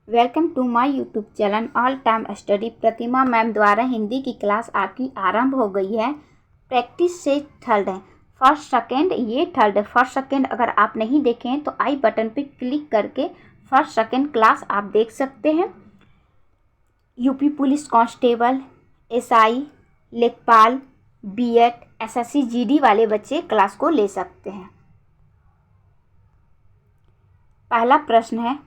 Welcome to my YouTube channel all time study. Pratima ma'am द्वारा हिंदी की class आपकी आरंभ हो गई है। प्रैक्टिस से थर्ड है, फर्स्ट सेकंड, ये थर्ड है। फर्स्ट सेकंड अगर आप नहीं देखें तो आई बटन पे क्लिक करके फर्स्ट सेकंड क्लास आप देख सकते हैं। यूपी पुलिस कांस्टेबल, एसआई, लेखपाल, बीएड, एसएससी जीडी वाले बच्चे क्लास को ले सकते हैं। पहला प्रश्न है,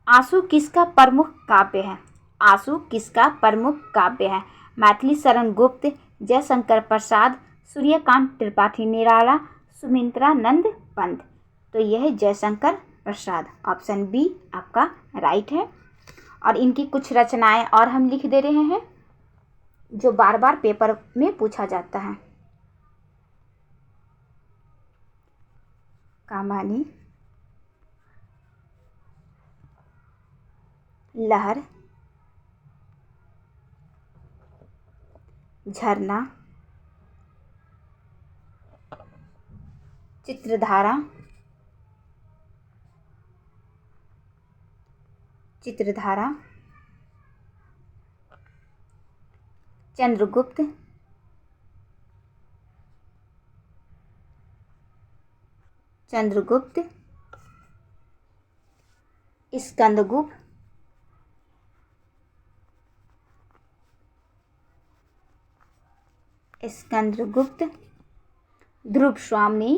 आंसू किसका प्रमुख काव्य है? आंसू किसका प्रमुख काव्य है? मैथिली शरण गुप्त, जयशंकर प्रसाद, सूर्यकांत त्रिपाठी निराला, सुमित्रा नंद पंत। तो यह है जयशंकर प्रसाद। ऑप्शन बी आपका राइट है। और इनकी कुछ रचनाएं और हम लिख दे रहे हैं जो बार बार पेपर में पूछा जाता है। कामानी, लहर, झरना, चित्रधारा, चित्रधारा, चंद्रगुप्त, चंद्रगुप्त, स्कंदगुप्त, स्कंदगुप्त, ध्रुव स्वामी,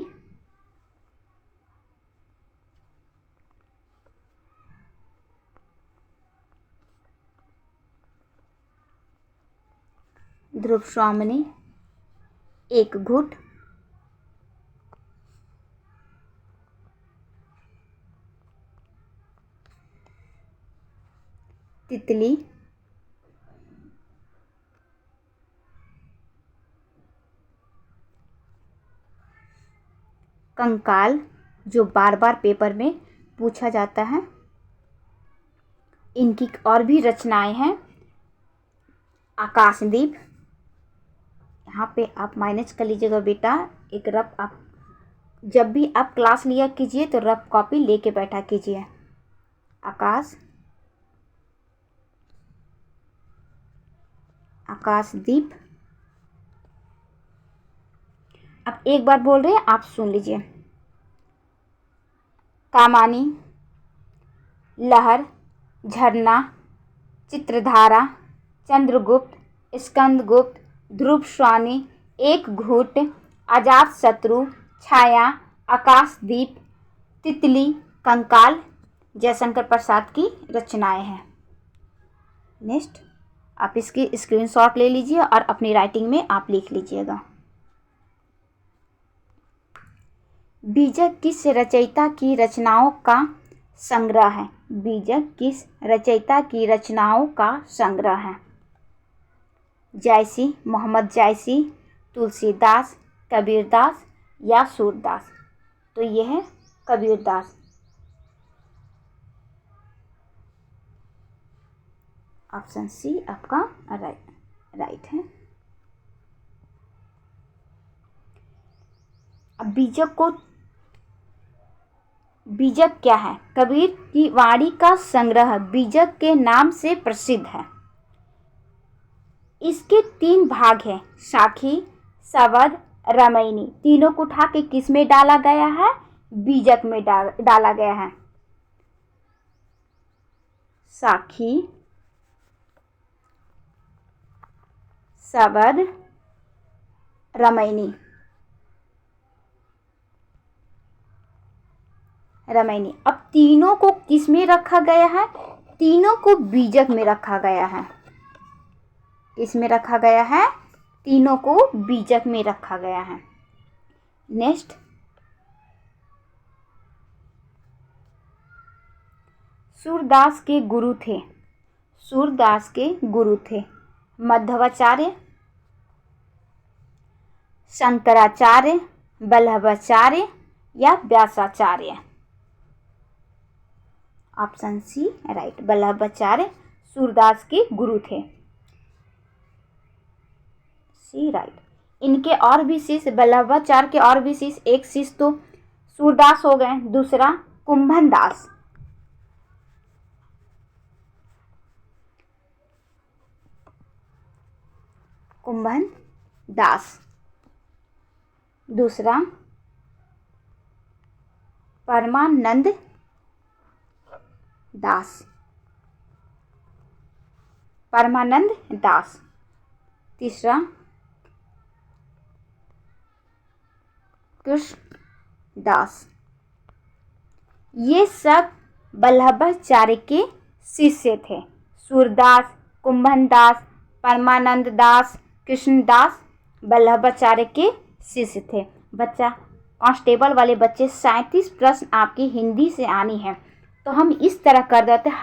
ध्रुव स्वामिनी, एक घुट, तितली, कंकाल, जो बार बार पेपर में पूछा जाता है। इनकी और भी रचनाएं हैं। आकाशदीप, यहाँ पे आप माइनस कर लीजिएगा बेटा। एक रफ आप जब भी आप क्लास लिया कीजिए तो रफ कॉपी लेके बैठा कीजिए। आकाशदीप। अब एक बार बोल रहे हैं, आप सुन लीजिए। कामानी, लहर, झरना, चित्रधारा, चंद्रगुप्त, स्कंदगुप्त, ध्रुव स्वामी, एक घूट, अजातशत्रु, छाया, आकाशदीप, तितली, कंकाल जयशंकर प्रसाद की रचनाएं हैं। नेक्स्ट आप इसकी स्क्रीनशॉट ले लीजिए और अपनी राइटिंग में आप लिख लीजिएगा। बीजक किस रचयिता की रचनाओं का संग्रह है? बीजक किस रचयिता की रचनाओं का संग्रह है? जायसी, मोहम्मद जायसी, तुलसीदास, कबीरदास या सूरदास। तो यह है कबीरदास। ऑप्शन सी आपका राइट है। अब बीजक क्या है? कबीर की वाणी का संग्रह बीजक के नाम से प्रसिद्ध है। इसके 3 भाग हैं, साखी, सवद, रामायणी। तीनों को उठा के किस में डाला गया है? बीजक में डाला गया है। साखी, सवद, रामायणी। अब तीनों को किस में रखा गया है? तीनों को बीजक में रखा गया है। किस में रखा गया है? तीनों को बीजक में रखा गया है। नेक्स्ट, सूरदास के गुरु थे। सूरदास के गुरु थे मध्वाचार्य, शंकराचार्य, वल्लभाचार्य या Vyasacharya. Option C right, Vallabhacharya Surdas के गुरु थे। C right. इनके और भी शिष्य, वल्लभाचार्य के और भी शिष्य, एक शिष्य तो सूरदास हो गए, दूसरा कुंभन दास। कुंभन दास। दूसरा परमानंद दास, परमानंद दास। तीसरा कृष्ण दास। ये सब वल्लभाचार्य के शिष्य थे। सूरदास, कुंभन दास, परमानंद दास, कृष्णदास वल्लभाचार्य के शिष्य थे। बच्चा कांस्टेबल वाले बच्चे 37 प्रश्न आपकी हिंदी से आनी है, तो हम इस तरह कर देते हैं,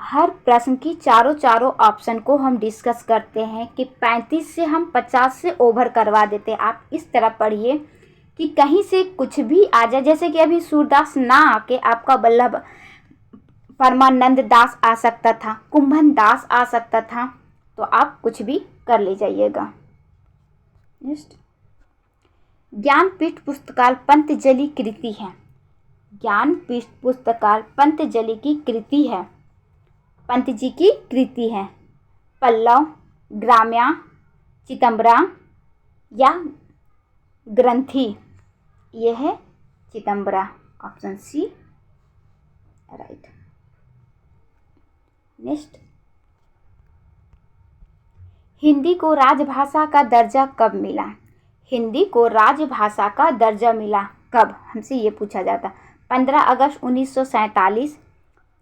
हर प्रश्न की चारों ऑप्शन को हम डिस्कस करते हैं कि 35 से हम 50 से ओवर करवा देते हैं। आप इस तरह पढ़िए कि कहीं से कुछ भी आ जाए, जैसे कि अभी सूरदास ना आके आपका वल्लभ परमानंद दास आ सकता था, कुंभन दास आ सकता था, तो आप कुछ भी कर ले जाइएगा। नेक्स्ट, ज्ञानपीठ पुस्तकालय पंतजलि कृति है। ज्ञानपीठ पुस्तकालय पंतजलि की कृति है, पंत जी की कृति है। पल्लव, ग्राम्या, चितंबरा या ग्रंथि? ये है चितंबरा, option C right. Next, Hindi को राजभाषा का दर्जा कब मिला? हिंदी को राजभाषा का दर्जा मिला कब, हमसे ये पूछा जाता। 15 अगस्त 1947,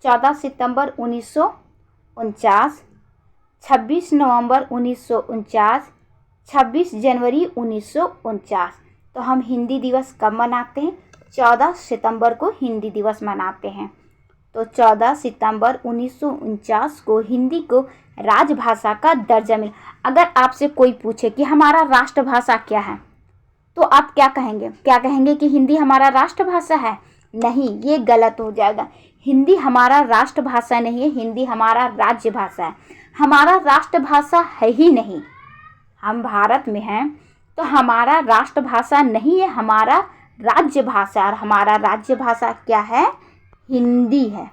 14 सितंबर 1949, 26 नवंबर 1949, 26 जनवरी 1949। तो हम हिंदी दिवस कब मनाते हैं? 14 सितंबर को हिंदी दिवस मनाते हैं। तो 14 सितंबर 1949 को हिंदी को राजभाषा का दर्जा मिला। अगर आपसे कोई पूछे कि हमारा राष्ट्रभाषा क्या है, तो आप क्या कहेंगे? क्या कहेंगे कि हिंदी हमारा राष्ट्रभाषा है? नहीं, ये गलत हो जाएगा। हिंदी हमारा राष्ट्रभाषा नहीं है, हिंदी हमारा राज्य भाषा है। हमारा राष्ट्रभाषा है ही नहीं, हम भारत में हैं तो हमारा राष्ट्रभाषा नहीं है, हमारा राज्य भाषा। और हमारा राज्य भाषा क्या है? हिंदी है।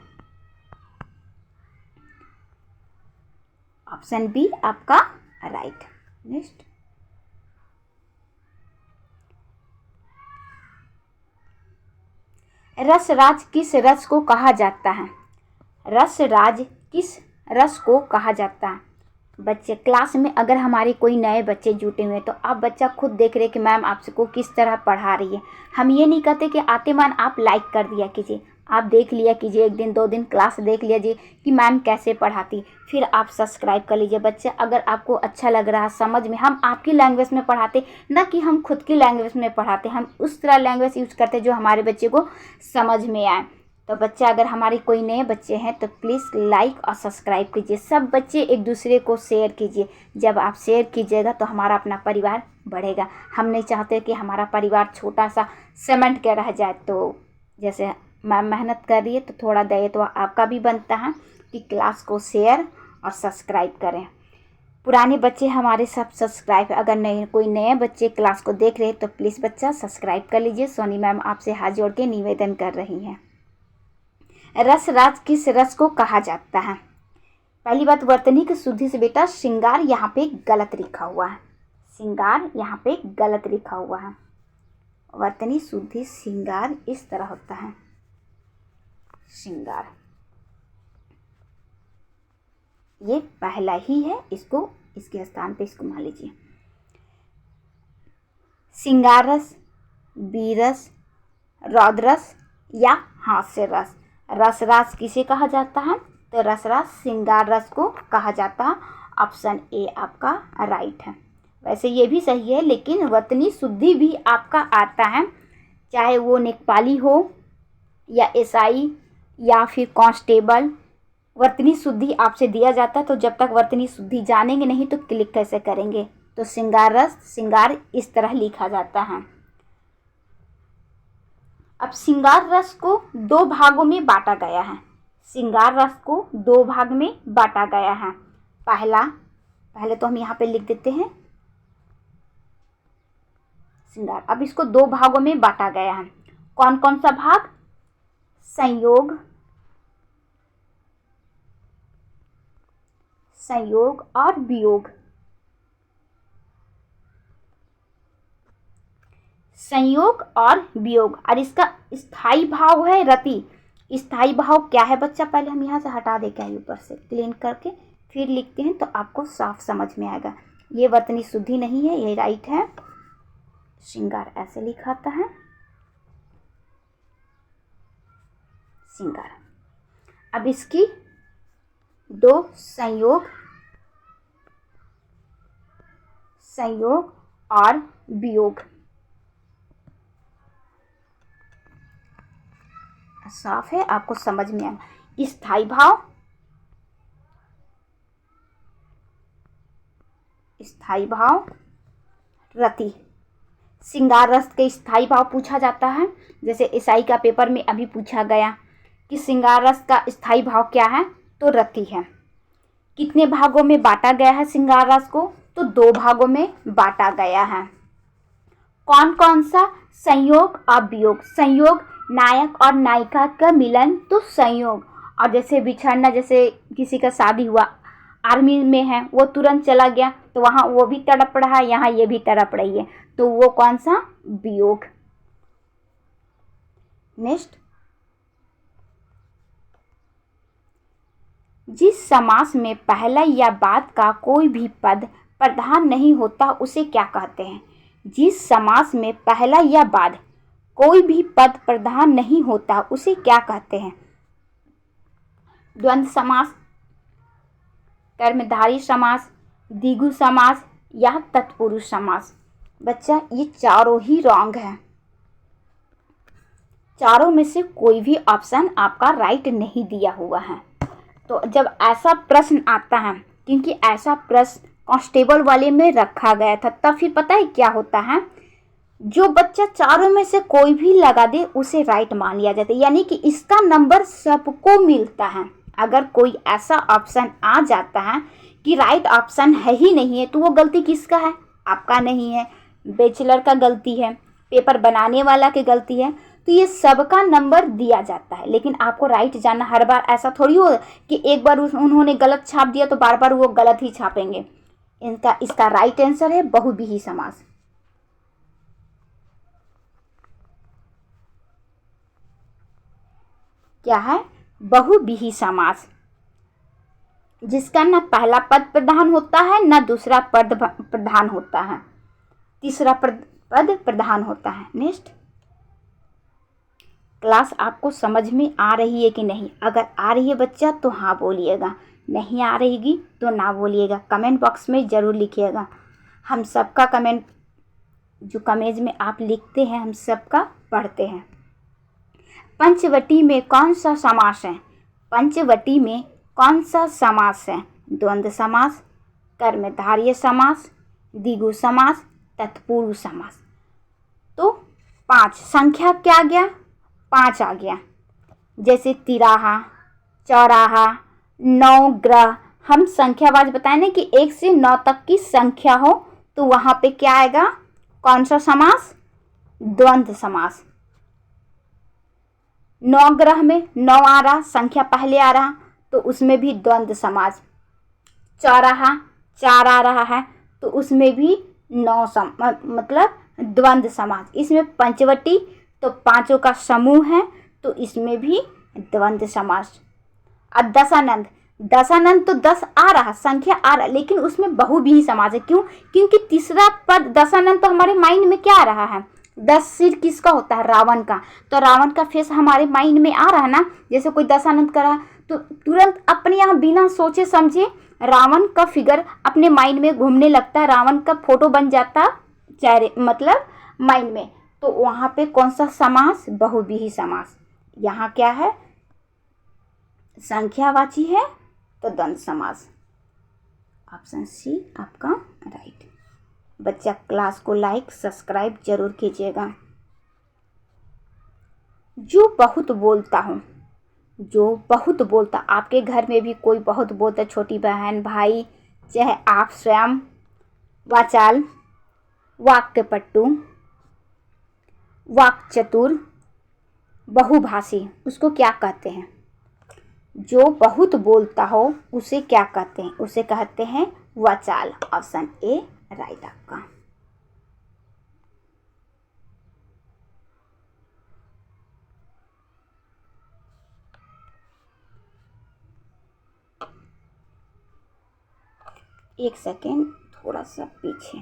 ऑप्शन बी आपका राइट। नेक्स्ट, रसराज किस रस को कहा जाता है? रसराज किस रस को कहा जाता है? बच्चे क्लास में अगर हमारे कोई नए बच्चे जुटे हुए हैं तो आप बच्चा खुद देख रहे कि मैम आपसे को किस तरह पढ़ा रही है। हम ये नहीं कहते कि आते मान आप लाइक कर दिया कीजिए, आप देख लिया कीजिए, 1 दिन 2 दिन क्लास देख लीजिए कि मैम कैसे पढ़ाती, फिर आप सब्सक्राइब कर लीजिए। बच्चे अगर आपको अच्छा लग रहा है समझ में, हम आपकी लैंग्वेज में पढ़ाते ना कि हम खुद की लैंग्वेज में पढ़ाते, हम उस तरह लैंग्वेज यूज करते जो हमारे बच्चे को समझ में आए। तो बच्चा अगर हमारे कोई नए बच्चे हैं तो प्लीज़ लाइक और सब्सक्राइब कीजिए। सब बच्चे एक दूसरे को शेयर कीजिए। जब आप शेयर कीजिएगा तो हमारा अपना परिवार बढ़ेगा। हम नहीं चाहते कि हमारा परिवार छोटा सा सीमेंट के रह जाए। तो जैसे मैम मेहनत कर रही है तो थोड़ा दायित्व आपका भी बनता है कि क्लास को शेयर और सब्सक्राइब करें। पुराने बच्चे हमारे सब सब्सक्राइब, अगर नए कोई नए बच्चे क्लास को देख रहे हैं तो प्लीज़ बच्चा सब्सक्राइब कर लीजिए। सोनी मैम आपसे हाथ जोड़ के निवेदन कर रही हैं। रसराज किस रस को कहा जाता है? पहली बात, वर्तनी की शुद्धि से बेटा श्रृंगार यहाँ पे गलत लिखा हुआ है, श्रृंगार यहाँ पे गलत लिखा हुआ है। वर्तनी शुद्धि श्रृंगार इस तरह होता है, श्रृंगार ये पहला ही है, इसको इसके स्थान पे इसको मान लीजिए। श्रृंगार रस, बीरस, रौद्रस या हास्य रस। रसराज किसे कहा जाता है? तो रसराज श्रृंगार रस को कहा जाता है। ऑप्शन ए आपका राइट है। वैसे ये भी सही है, लेकिन वर्तनी शुद्धि भी आपका आता है, चाहे वो नेपाली हो या एसआई या फिर कांस्टेबल। वर्तनी शुद्धि आपसे दिया जाता है, तो जब तक वर्तनी शुद्धि जानेंगे नहीं तो क्लिक कैसे करेंगे? तो श्रृंगार रस, श्रृंगार इस तरह लिखा जाता है। अब श्रृंगार रस को 2 भागों में बांटा गया है। श्रृंगार रस को 2 भाग में बांटा गया है। पहले तो हम यहाँ पे लिख देते हैं श्रृंगार। अब इसको 2 भागों में बांटा गया है। कौन कौन सा भाग? संयोग, संयोग और वियोग। संयोग और वियोग। और इसका स्थाई भाव है रति। स्थाई भाव क्या है बच्चा, पहले हम यहाँ से हटा दे, क्या ऊपर से क्लीन करके फिर लिखते हैं तो आपको साफ समझ में आएगा। ये वर्तनी शुद्धि नहीं है, ये राइट है। श्रृंगार ऐसे लिखाता है, श्रृंगार। अब इसकी दो संयोग, संयोग और वियोग। साफ है, आपको समझ में आया। स्थाई भाव, स्थाई भाव रति। श्रृंगार रस के स्थाई भाव पूछा जाता है, जैसे एसआई का पेपर में अभी पूछा गया कि श्रृंगार रस का स्थाई भाव क्या है, तो रति है। कितने भागों में बांटा गया है श्रृंगार रस को, तो 2 भागों में बांटा गया है। कौन कौन सा, संयोग और वियोग। संयोग नायक और नायिका का मिलन तो संयोग, और जैसे बिछड़ना, जैसे किसी का शादी हुआ, आर्मी में है, वो तुरंत चला गया तो वहाँ वो भी तड़प रहा है, यहाँ ये भी तड़प रही है, तो वो कौन सा, वियोग। नेक्स्ट, जिस समास में पहला या बाद का कोई भी पद प्रधान नहीं होता उसे क्या कहते हैं। जिस समास में पहला या बाद कोई भी पद प्रधान नहीं होता उसे क्या कहते हैं। द्वंद्व समास, कर्मधारय समास, द्विगु समास या तत्पुरुष समास। बच्चा ये चारों ही रॉन्ग है, चारों में से कोई भी ऑप्शन आपका राइट नहीं दिया हुआ है। तो जब ऐसा प्रश्न आता है, क्योंकि ऐसा प्रश्न कांस्टेबल वाले में रखा गया था, तब फिर पता है क्या होता है, जो बच्चा चारों में से कोई भी लगा दे उसे राइट मान लिया जाता है, यानी कि इसका नंबर सबको मिलता है। अगर कोई ऐसा ऑप्शन आ जाता है कि राइट ऑप्शन है ही नहीं है, तो वो गलती किसका है, आपका नहीं है, बैचलर का गलती है, पेपर बनाने वाला की गलती है, तो ये सबका नंबर दिया जाता है। लेकिन आपको राइट जानना, हर बार ऐसा थोड़ी हो कि एक बार उन्होंने गलत छाप दिया तो बार बार वो गलत ही छापेंगे। इसका राइट आंसर है बहुव्रीहि समास। क्या है, बहुव्रीहि समास, जिसका ना पहला पद प्रधान होता है ना दूसरा पद प्रधान होता है, तीसरा पद प्रधान होता है। नेक्स्ट, क्लास आपको समझ में आ रही है कि नहीं। अगर आ रही है बच्चा तो हाँ बोलिएगा, नहीं आ रहेगी तो ना बोलिएगा, कमेंट बॉक्स में ज़रूर लिखिएगा। हम सबका कमेंट, जो कमेंट में आप लिखते हैं, हम सबका पढ़ते हैं। पंचवटी में कौन सा समास है, पंचवटी में कौन सा समास है। द्वंद्व समास, कर्मधारय समास, द्विगु समास, तत्पुरुष समास। तो 5 संख्या क्या आ गया, 5 आ गया। जैसे तिराहा, चौराहा, नवग्रह, हम संख्यावाज बताए ना कि 1 से 9 तक की संख्या हो तो वहाँ पे क्या आएगा, कौन सा समास, द्वंद्व समास। नवग्रह में 9 आ रहा, संख्या पहले आ रहा तो उसमें भी द्वंद्व समास। चौराहा 4 आ रहा है तो उसमें भी 9 मतलब द्वंद्व समास। इसमें पंचवटी तो 5 का समूह है तो इसमें भी द्वंद्व समास। और दशानंद, दशानंद तो 10 आ रहा, संख्या आ रहा, लेकिन उसमें बहुव्रीहि समास है। क्यों, क्योंकि तीसरा पद दशानंद तो हमारे माइंड में क्या आ रहा है, 10 सिर किसका होता है, रावण का, तो रावण का फेस हमारे माइंड में आ रहा है ना। जैसे कोई दशानंद करा तो तुरंत अपने यहाँ बिना सोचे समझे रावण का फिगर अपने माइंड में घूमने लगता है, रावण का फोटो बन जाता चेहरे मतलब माइंड में। तो वहाँ पे कौन सा समास, बहुव्रीहि समास। यहाँ क्या है, संख्यावाची है तो द्वंद्व समास। ऑप्शन सी आपका राइट। बच्चा क्लास को लाइक सब्सक्राइब जरूर कीजिएगा। जो बहुत बोलता हूँ, जो बहुत बोलता, आपके घर में भी कोई बहुत बोलता, छोटी बहन, भाई, चाहे आप स्वयं, वाचाल, वाक्यपटु, वाक्चतुर, बहुभाषी, उसको क्या कहते हैं। जो बहुत बोलता हो उसे क्या कहते हैं? उसे कहते हैं वाचाल। ऑप्शन ए राइट आपका। एक सेकेंड, थोड़ा सा पीछे।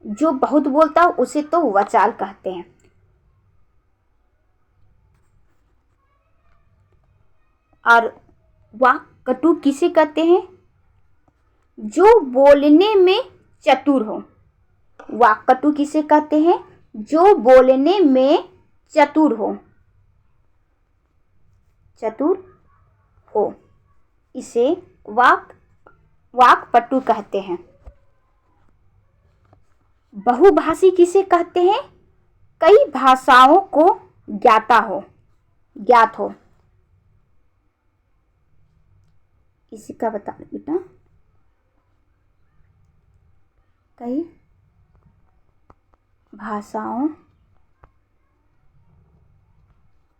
जो बहुत बोलता हो उसे तो वाचाल कहते हैं। और वाक्कटु किसे कहते हैं? जो बोलने में चतुर हो। वाक्कटु किसे कहते हैं? जो बोलने में चतुर हो। चतुर हो, इसे वाक्पटु कहते हैं। बहुभाषी किसे कहते हैं? कई भाषाओं को ज्ञात हो। इसी का बता बेटा। कई भाषाओं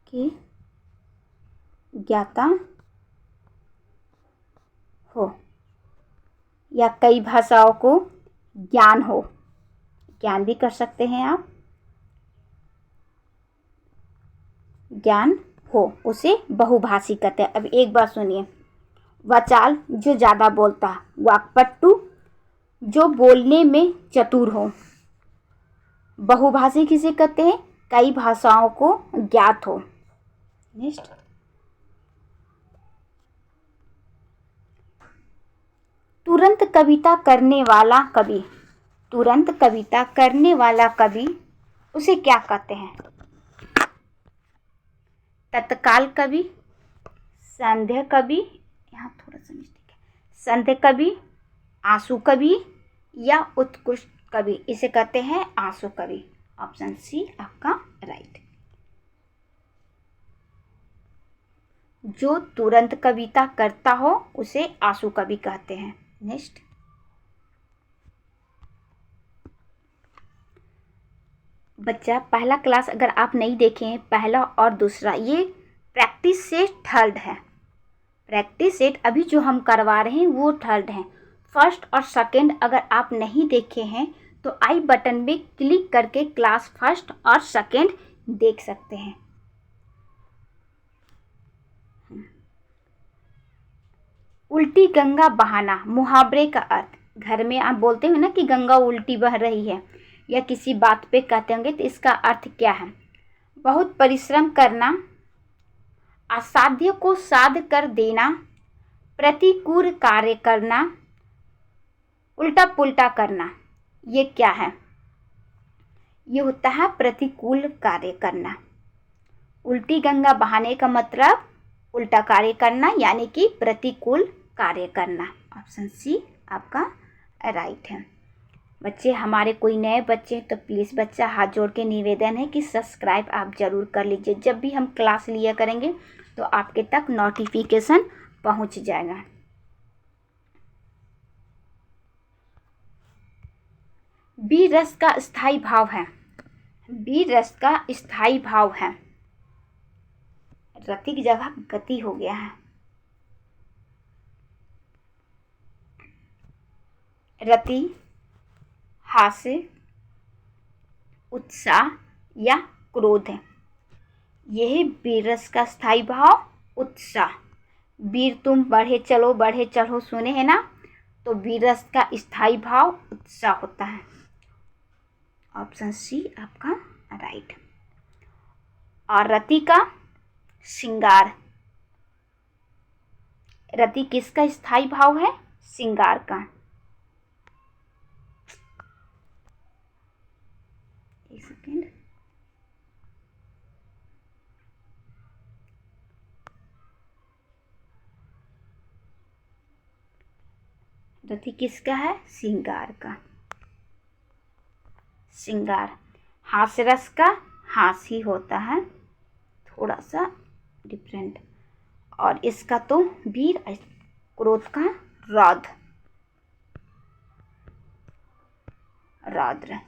के ज्ञाता हो या कई भाषाओं को ज्ञान हो। ज्ञान भी कर सकते हैं आप। ज्ञान हो उसे बहुभाषी कहते हैं। अब एक बार सुनिए। वाचाल जो ज़्यादा बोलता है। वाक्पटु जो बोलने में चतुर हो। बहुभाषी किसे कहते हैं? कई भाषाओं को ज्ञात हो। नेक्स्ट, तुरंत कविता करने वाला कवि। तुरंत कविता करने वाला कवि उसे क्या कहते हैं? तत्काल कवि, संध्या कवि, यहाँ थोड़ा सा मिस्टेक है, संध्या कवि, आंसू कवि या उत्कृष्ट कवि, इसे कहते हैं आंसू कवि। ऑप्शन सी आपका राइट। जो तुरंत कविता करता हो उसे आंसू कवि कहते हैं। नेक्स्ट, बच्चा पहला क्लास अगर आप नहीं देखे हैं, पहला और दूसरा, ये प्रैक्टिस सेट थर्ड है। प्रैक्टिस सेट अभी जो हम करवा रहे हैं वो थर्ड है। फर्स्ट और सेकंड अगर आप नहीं देखे हैं तो आई बटन में क्लिक करके क्लास फर्स्ट और सेकंड देख सकते हैं। उल्टी गंगा बहाना, मुहावरे का अर्थ। घर में आप बोलते हो ना कि गंगा उल्टी बह रही है, या किसी बात पे कहते होंगे, तो इसका अर्थ क्या है? बहुत परिश्रम करना, असाध्य को साध कर देना, प्रतिकूल कार्य करना, उल्टा पुल्टा करना। ये क्या है? ये होता है प्रतिकूल कार्य करना। उल्टी गंगा बहाने का मतलब उल्टा कार्य करना, यानी कि प्रतिकूल कार्य करना। ऑप्शन सी आपका राइट है। बच्चे हमारे कोई नए बच्चे हैं तो प्लीज़ बच्चा हाथ जोड़ के निवेदन है कि सब्सक्राइब आप ज़रूर कर लीजिए। जब भी हम क्लास लिया करेंगे तो आपके तक नोटिफिकेशन पहुंच जाएगा। वीर रस का स्थायी भाव है। वीर रस का स्थायी भाव है। रति की जगह गति हो गया है। रति, हास्य, उत्साह या क्रोध है। यह वीर रस का स्थायी भाव उत्साह। वीर तुम बढ़े चलो सुने हैं ना, तो वीर रस का स्थायी भाव उत्साह होता है। ऑप्शन सी आपका राइट। और रति का श्रृंगार। रति किसका स्थायी भाव है? श्रृंगार का। एक सेकेंड, रति किसका है? श्रृंगार का। श्रृंगार। हास्य रस का हास्य ही होता है, थोड़ा सा डिफरेंट। और इसका तो वीर, क्रोध का रौद्र।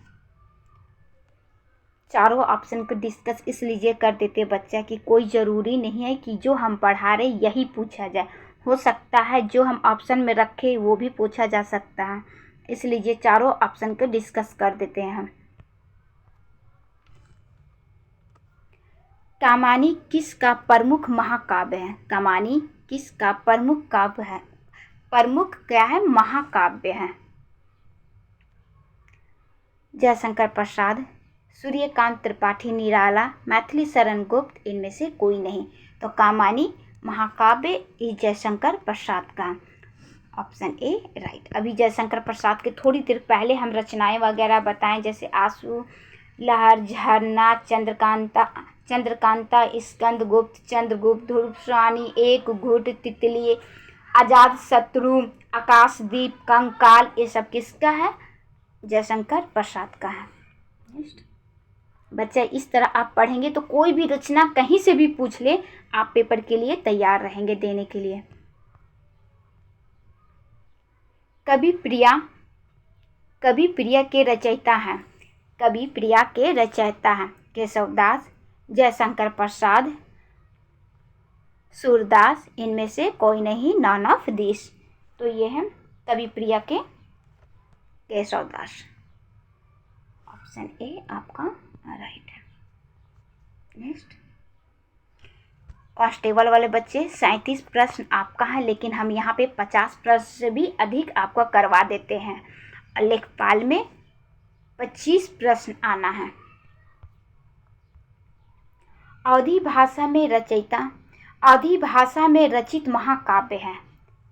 चारों ऑप्शन को डिस्कस इसलिए कर देते बच्चा कि कोई ज़रूरी नहीं है कि जो हम पढ़ा रहे यही पूछा जाए, हो सकता है जो हम ऑप्शन में रखे वो भी पूछा जा सकता है, इसलिए चारों ऑप्शन को डिस्कस कर देते हैं हम। कामायनी किसका प्रमुख महाकाव्य है? कामायनी किसका प्रमुख काव्य है? प्रमुख क्या है? महाकाव्य है। जयशंकर प्रसाद, सूर्यकांत त्रिपाठी निराला, मैथिली शरण गुप्त, इनमें से कोई नहीं। तो कामायनी महाकाव्य इस जयशंकर प्रसाद का, ऑप्शन ए राइट। अभी जयशंकर प्रसाद के थोड़ी देर पहले हम रचनाएं वगैरह बताएं, जैसे आंसू, लहर, झरना, चंद्रकांता, स्कंद गुप्त, चंद्रगुप्त, धूपस्वानी, एक घुट, तितली, आजाद शत्रु, आकाशदीप, कंकाल, ये सब किसका है? जयशंकर प्रसाद का है। बच्चा इस तरह आप पढ़ेंगे तो कोई भी रचना कहीं से भी पूछ ले, आप पेपर के लिए तैयार रहेंगे देने के लिए। कवि प्रिया के रचयिता हैं। कवि प्रिया के रचयिता हैं केशवदास, जयशंकर प्रसाद, सूरदास, इनमें से कोई नहीं, नॉन ऑफ दिस। तो ये है कवि प्रिया के केशवदास, ऑप्शन ए आपका राइट है। नेक्स्ट, कांस्टेबल वाले बच्चे 37 प्रश्न आपका है, लेकिन हम यहाँ पे 50 प्रश्न से भी अधिक आपको करवा देते हैं। लेखपाल में 25 प्रश्न आना है। अवधी भाषा में रचयिता, अवधी भाषा में रचित महाकाव्य है।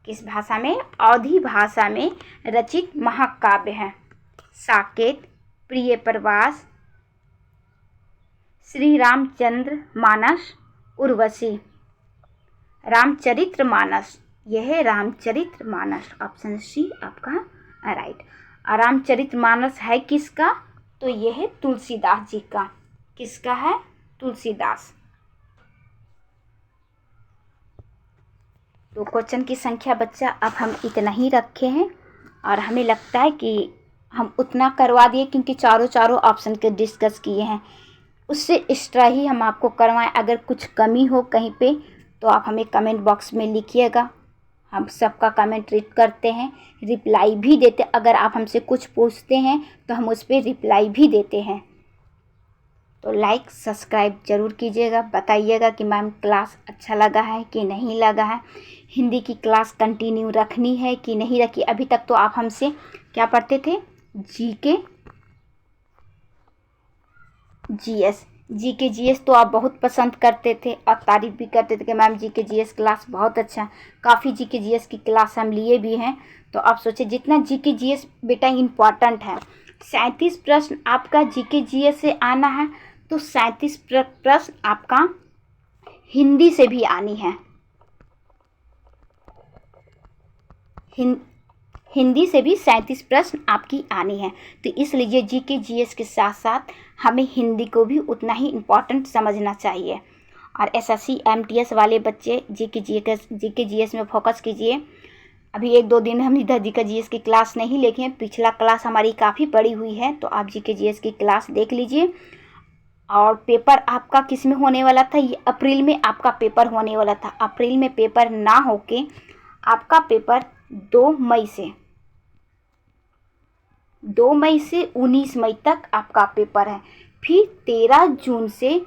किस भाषा में? अवधी भाषा में रचित महाकाव्य है। साकेत, प्रिय प्रवास, श्री रामचंद्र मानस, उर्वशी। रामचरित्र मानस, यह है रामचरित्र मानस, ऑप्शन सी आपका राइट। रामचरित्र मानस है किसका? तो यह है तुलसीदास जी का। किसका है? तुलसीदास। तो क्वेश्चन की संख्या बच्चा अब हम इतना ही रखे हैं, और हमें लगता है कि हम उतना करवा दिए क्योंकि चारों ऑप्शन के डिस्कस किए हैं। उससे एक्स्ट्रा ही हम आपको करवाएं। अगर कुछ कमी हो कहीं पे तो आप हमें कमेंट बॉक्स में लिखिएगा, हम सबका कमेंट रीड करते हैं, रिप्लाई भी देते। अगर आप हमसे कुछ पूछते हैं तो हम उस पर रिप्लाई भी देते हैं। तो लाइक सब्सक्राइब ज़रूर कीजिएगा, बताइएगा कि मैम क्लास अच्छा लगा है कि नहीं लगा है, हिंदी की क्लास कंटिन्यू रखनी है कि नहीं रखी। अभी तक तो आप हमसे क्या पढ़ते थे? जीके जीएस तो आप बहुत पसंद करते थे और तारीफ़ भी करते थे कि मैम जीके जीएस क्लास बहुत अच्छा। काफ़ी जीके जीएस की क्लास हम लिए भी हैं। तो आप सोचिए जितना जीके जीएस बेटा इम्पॉर्टेंट है, 37 प्रश्न आपका जीके जीएस से आना है, तो 37 प्रश्न आपका हिंदी से भी आनी है। हिंदी से भी 37 प्रश्न आपकी आनी है। तो इसलिए जीके जीएस के साथ साथ हमें हिंदी को भी उतना ही इम्पोर्टेंट समझना चाहिए। और एसएससी एमटीएस वाले बच्चे जीके जीएस में फोकस कीजिए। अभी 1-2 दिन हम इधर जीके जीएस की क्लास नहीं लेके, पिछला क्लास हमारी काफ़ी बड़ी हुई है, तो आप जीके जीएस की क्लास देख लीजिए। और पेपर आपका किस में होने वाला था? ये अप्रैल में आपका पेपर होने वाला था। अप्रैल में पेपर ना होके आपका पेपर 2 मई से 19 मई तक आपका पेपर है। फिर 13 जून से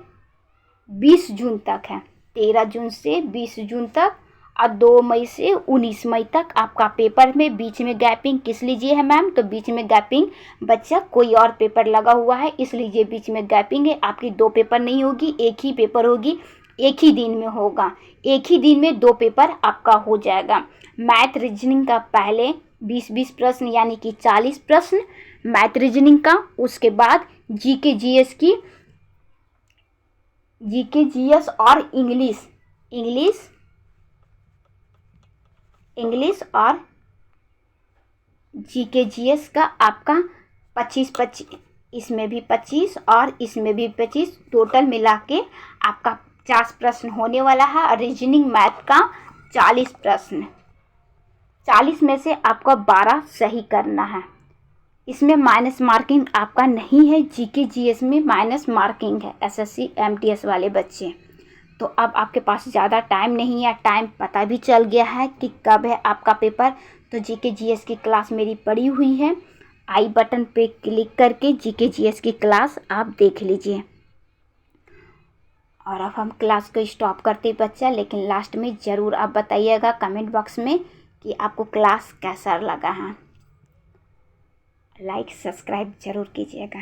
20 जून तक है। 13 जून से 20 जून तक और 2 मई से 19 मई तक आपका पेपर में बीच में गैपिंग किस लीजिए है मैम? तो बीच में गैपिंग बच्चा कोई और पेपर लगा हुआ है, इसलिए बीच में गैपिंग है। आपकी 2 पेपर नहीं होगी, एक ही पेपर होगी, एक ही दिन में होगा। एक ही दिन में 2 पेपर आपका हो जाएगा। मैथ रीजनिंग का पहले 20-20 प्रश्न यानी कि 40 प्रश्न मैथ रीजनिंग का, उसके बाद जीके जीएस और इंग्लिश और जीके जीएस का आपका 25-25, इसमें भी 25 और इसमें भी 25, टोटल मिला के आपका 50 प्रश्न होने वाला है। और रीजनिंग मैथ का 40 प्रश्न, 40 में से आपको 12 सही करना है। इसमें माइनस मार्किंग आपका नहीं है, जीके जीएस में माइनस मार्किंग है एसएससी एमटीएस वाले बच्चे। तो अब आपके पास ज़्यादा टाइम नहीं है, टाइम पता भी चल गया है कि कब है आपका पेपर। तो जीके जीएस की क्लास मेरी पड़ी हुई है, आई बटन पे क्लिक करके जीके जीएस की क्लास आप देख लीजिए। और अब हम क्लास को स्टॉप करते बच्चा, लेकिन लास्ट में ज़रूर आप बताइएगा कमेंट बॉक्स में कि आपको क्लास कैसा लगा है। लाइक सब्सक्राइब ज़रूर कीजिएगा।